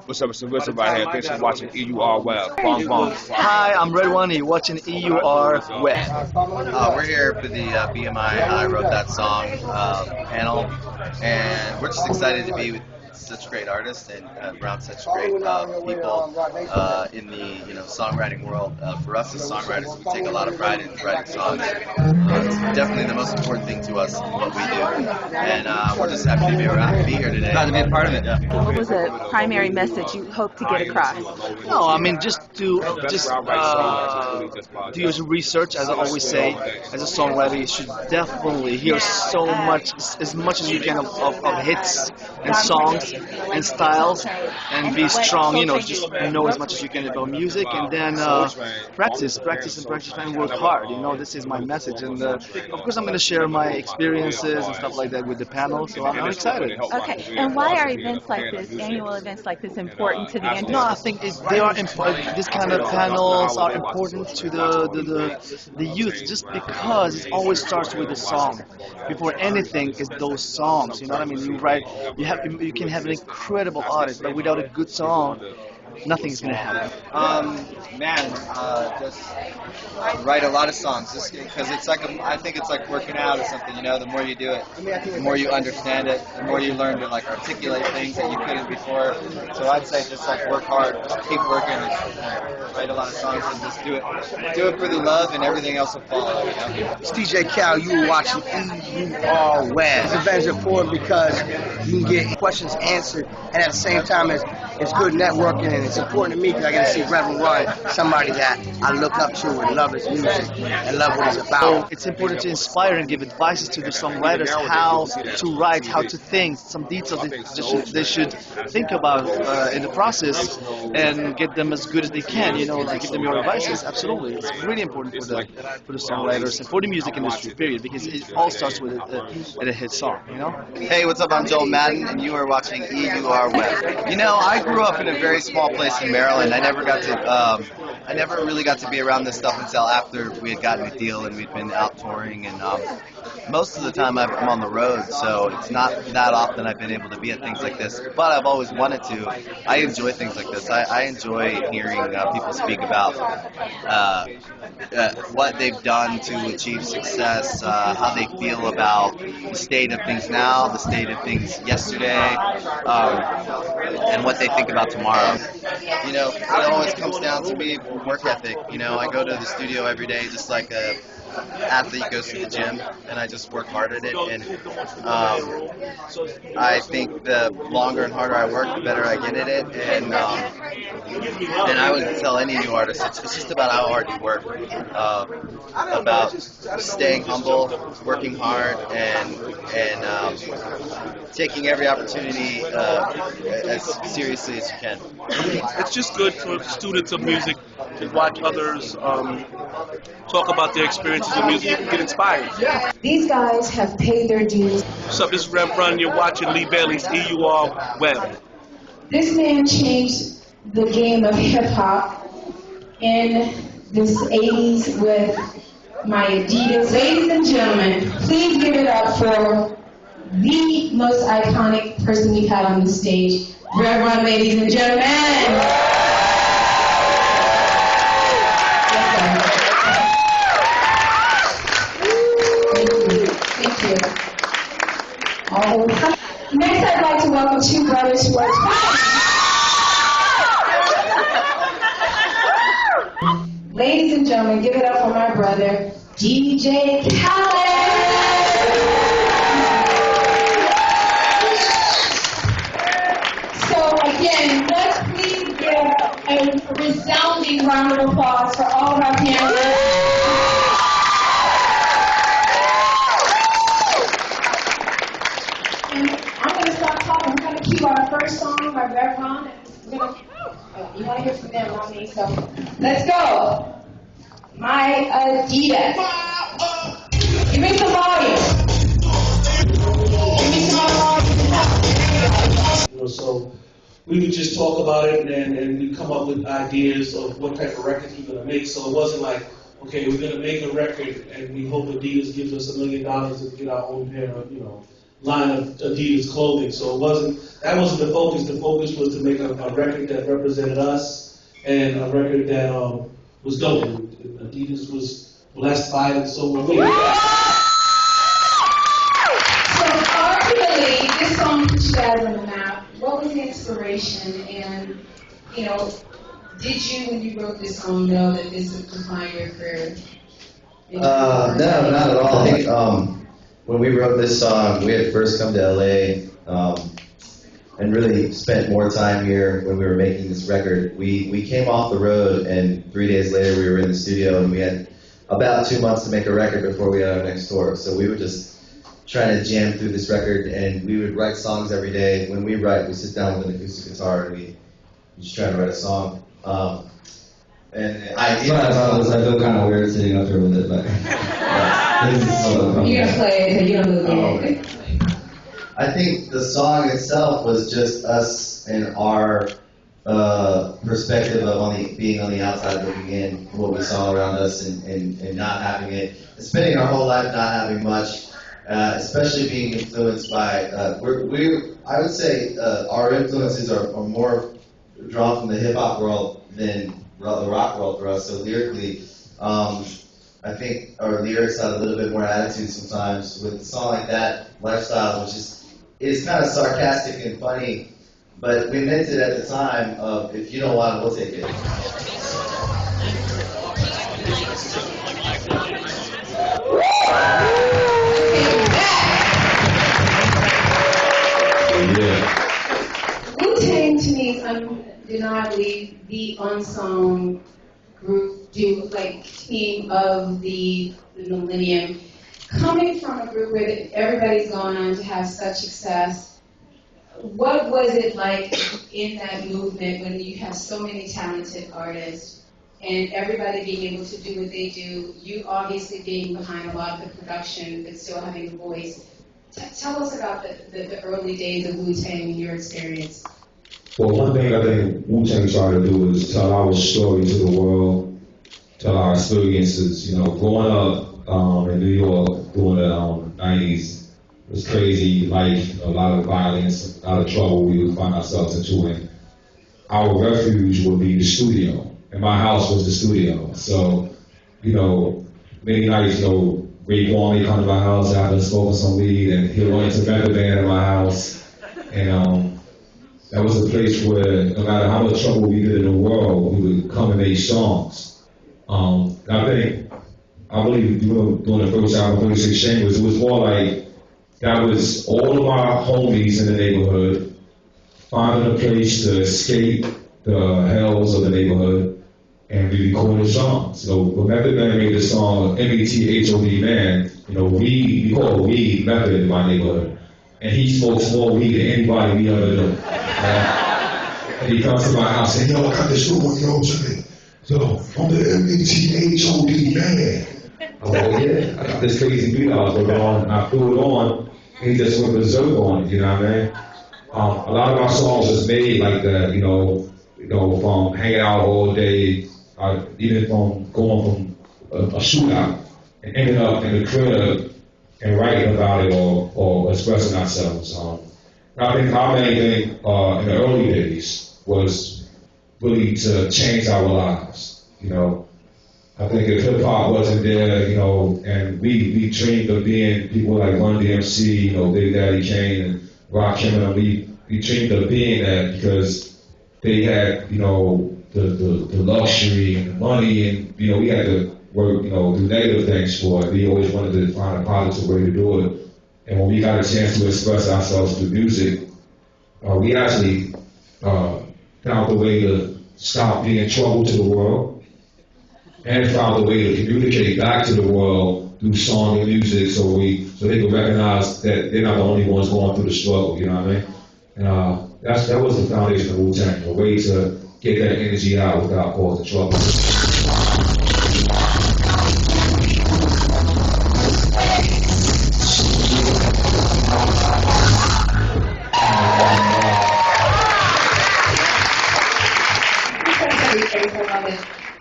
What's up, it's Wilson right here. Thanks for watching EURweb. Bong bong. Hi, I'm RedOne. You're watching EURweb. We're here for the BMI I Wrote That Song panel, and we're just excited to be with such great artists and around such great people in the songwriting world. For us as songwriters, we take a lot of pride in writing songs. It's definitely the most important thing to us, what we do, and we're just happy to be here today. Glad to be a part of it. Yeah. What was the primary message you hope to get across? No, I mean just do your research, as I always say. As a songwriter, you should definitely hear so much, as much as you can of hits and songs and styles, and be strong. Just know as much as you can about music, and then practice, and work hard. This is my message, and of course I'm going to share my experiences and stuff like that with the panel. So I'm excited. Okay, and why are events like this, annual events like this, important to the industry? No, I think they are important. This kind of panels are important to the youth, just because it always starts with a song. Before anything is those songs. You know what I mean? You can have an incredible artist, but without a good song, nothing is going to happen. Just write a lot of songs, just because it's like I think it's like working out or something. The more you do it, the more you understand it, the more you learn to articulate things that you couldn't before. So I'd say just work hard, just keep working, and write a lot of songs, and just do it for the love, and everything else will follow. It's DJ Khaled. You were watching EURweb. This event is important because you can get questions answered, and at the same time, it's good networking, and it's important to me because I get to see RedOne, somebody that I look up to and love his music and love what he's about. So it's important to inspire and give advices to the songwriters how to write, how to think, some details they should think about in the process, and get them as good as they can. Give them your advices. Absolutely, it's really important for the songwriters and for the music industry. Period, because it all starts with a hit song. Hey, what's up? I'm Joel Madden, and you are watching EURweb. I grew up in a very small place in Maryland. I never really got to be around this stuff until after we had gotten a deal and we'd been out touring, and most of the time I'm on the road, so it's not that often I've been able to be at things like this, but I've always wanted to. I enjoy things like this. I enjoy hearing people speak about what they've done to achieve success, how they feel about the state of things now, the state of things yesterday, and what they think about tomorrow. It always comes down to me work ethic. I go to the studio every day just like a athlete goes to the gym, and I just work hard at it, and I think the longer and harder I work, the better I get at it, and I would tell any new artist, it's just about how hard you work, about staying humble, working hard, and taking every opportunity as seriously as you can. It's just good for students of music to watch others talk about their experiences of music and get inspired. These guys have paid their dues. What's up, this is RedOne. You're watching Billie's EURweb. This man changed the game of hip-hop in this 80s with my Adidas. Ladies and gentlemen, please give it up for the most iconic person we've had on the stage, RedOne, ladies and gentlemen. Thank you. Next, I'd like to welcome two brothers who are ladies and gentlemen, give it up for my brother, DJ Khaled. So again, let's please give a resounding round of applause for all of our panelists. Our first song by RedOne. You want to hear from them, not me, so let's go. My Adidas. Give me some volume. Give me some volume. So we would just talk about it, and we come up with ideas of what type of records we're going to make. So it wasn't like, okay, we're going to make a record and we hope Adidas gives us $1 million to get our own pair of, line of Adidas clothing. So that wasn't the focus. The focus was to make a record that represented us and a record that was dope. Adidas was blessed by it, and so were we. So arguably, this song put you guys on the map. What was the inspiration? And, you know, did you, when you wrote this song, know that this would define your career? No, not at all. I think when we wrote this song, we had first come to LA and really spent more time here when we were making this record. We came off the road, and 3 days later we were in the studio, and we had about 2 months to make a record before we had our next tour. So we were just trying to jam through this record, and we would write songs every day. When we write, we sit down with an acoustic guitar and we just try to write a song. And I feel kind of weird sitting up here with it, but you're gonna play it, and you're gonna move it. I think the song itself was just us and our perspective of being on the outside looking in, what we saw around us, and not having it, and spending our whole life not having much, especially being influenced by. I would say our influences are more drawn from the hip hop world than the rock world for us. So lyrically, I think our lyrics had a little bit more attitude sometimes. With a song like that, Lifestyle, which is kind of sarcastic and funny, but we meant it at the time of, if you don't want it, we'll take it. Wu-Tang to me is undeniably the unsung group, team of the millennium. Coming from a group where everybody's gone on to have such success, what was it like in that movement when you have so many talented artists and everybody being able to do what they do, you obviously being behind a lot of the production but still having a voice? Tell us about the early days of Wu-Tang and your experience. Well, one thing I think Wu-Tang tried to do is tell our story to the world, tell our experiences. You know, growing up in New York during the 90s, it was crazy life, a lot of violence, a lot of trouble we would find ourselves into. And our refuge would be the studio. And my house was the studio. So, you know, many nights, RedOne may come to my house after smoking some weed, and he'll run into Method Man at my house. And that was a place where no matter how much trouble we did in the world, we would come and make songs. I believe during the first album, 36 Chambers, it was more like that was all of our homies in the neighborhood finding a place to escape the hells of the neighborhood, and we recorded songs. So when Method Man made the song M-E-T-H-O-D Man, we call weed Method in my neighborhood. And he smokes more weed than anybody we ever knew. And he comes to my house and, I got this one, I'm the M-E-T-H-O-D Man. I was like, yeah, I got this crazy beat I was working on, and I threw it on, and he just went berserk on it, you know what I mean? A lot of our songs was made like that, from hanging out all day, even from going from a shootout and ending up in the crib and writing about it or expressing ourselves. I think our main thing in the early days was really to change our lives, I think if hip hop wasn't there, and we dreamed of being people like Run DMC, Big Daddy Kane and Rakim, we dreamed of being that because they had, the luxury and the money, and we had to work, do negative things for it. We always wanted to find a positive way to do it. And when we got a chance to express ourselves through music, we actually found a way to stop being trouble to the world, and found a way to communicate back to the world through song and music, so they could recognize that they're not the only ones going through the struggle. You know what I mean? And that was the foundation of Wu-Tang, a way to get that energy out without causing trouble.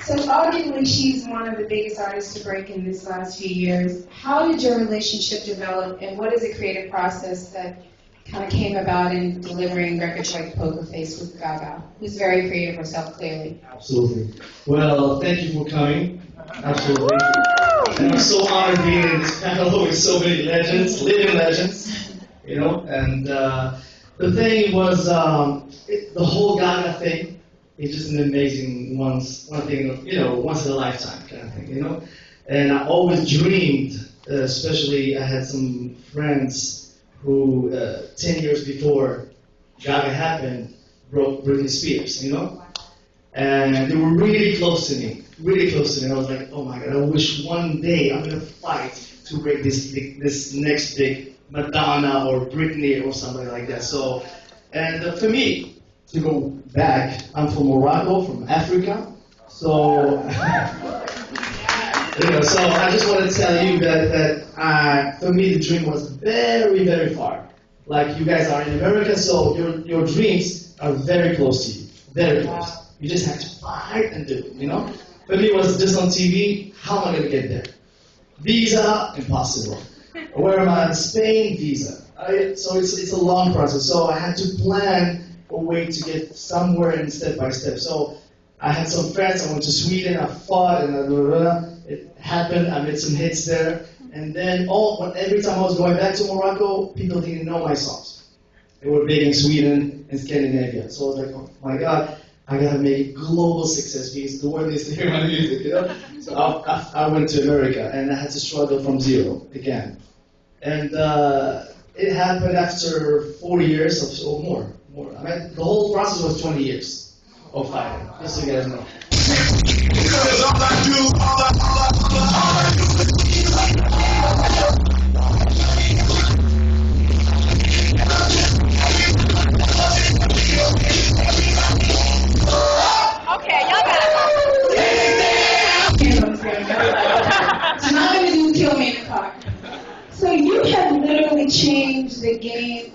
So arguably she's one one of the biggest artists to break in this last few years. How did your relationship develop, and what is the creative process that kind of came about in delivering records like Poker Face with Gaga, who's very creative herself, clearly? Absolutely. Well, thank you for coming. Absolutely. And I'm so honored being in this panel with so many legends, living legends, you know. And the thing was, the whole Gaga thing is just an amazing one thing, you know, once in a lifetime kind of thing, you know. And I always dreamed, especially I had some friends who 10 years before Gaga happened broke Britney Spears, you know. And they were really close to me, really close to me. I was like, oh my God, I wish one day I'm gonna fight to break this next big Madonna or Britney or somebody like that. So, and for me, to go back, I'm from Morocco, from Africa. So, you know, so I just want to tell you that for me, the dream was very, very far. Like you guys are in America, so your dreams are very close to you, very close. You just have to fight and do it, you know? For me, it was just on TV. How am I going to get there? Visa, impossible. Where am I? Spain, visa. So it's a long process. So I had to plan a way to get somewhere and step by step. So I had some friends. I went to Sweden. I fought, and it happened. I made some hits there. And then every time I was going back to Morocco, people didn't know my songs. They were big in Sweden and Scandinavia. So I was like, oh my God. I gotta make it global success because the world needs to hear my music, you know? So I went to America and I had to struggle from zero again. And it happened after 40 years or more. I mean, the whole process was 20 years of fighting, just so you guys know. Okay, y'all got it. So now I'm going to do Kill Me in the Car. So you have literally changed the game,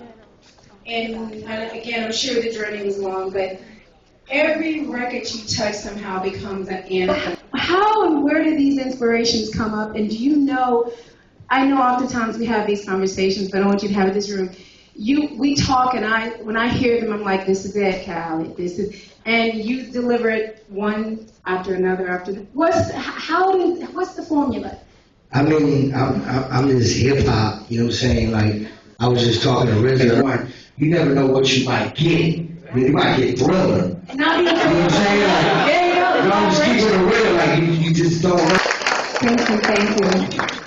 and again, I'm sure the journey was long, but every record you touch somehow becomes an anthem. How and where do these inspirations come up, and do you know, I know oftentimes we have these conversations, but I want you to have it in this room. We talk, and when I hear them, I'm like, this is it, Khaled, this is, and you deliver it one after another after the, what's the formula? I mean, I'm in this hip hop, you know what I'm saying? Like, I was just talking to RedOne. You never know what you might get. I mean, you might get Thriller. Not even, you know what I'm saying? Like, there you go. I'm just keeping it real, like, you just don't know. Thank you.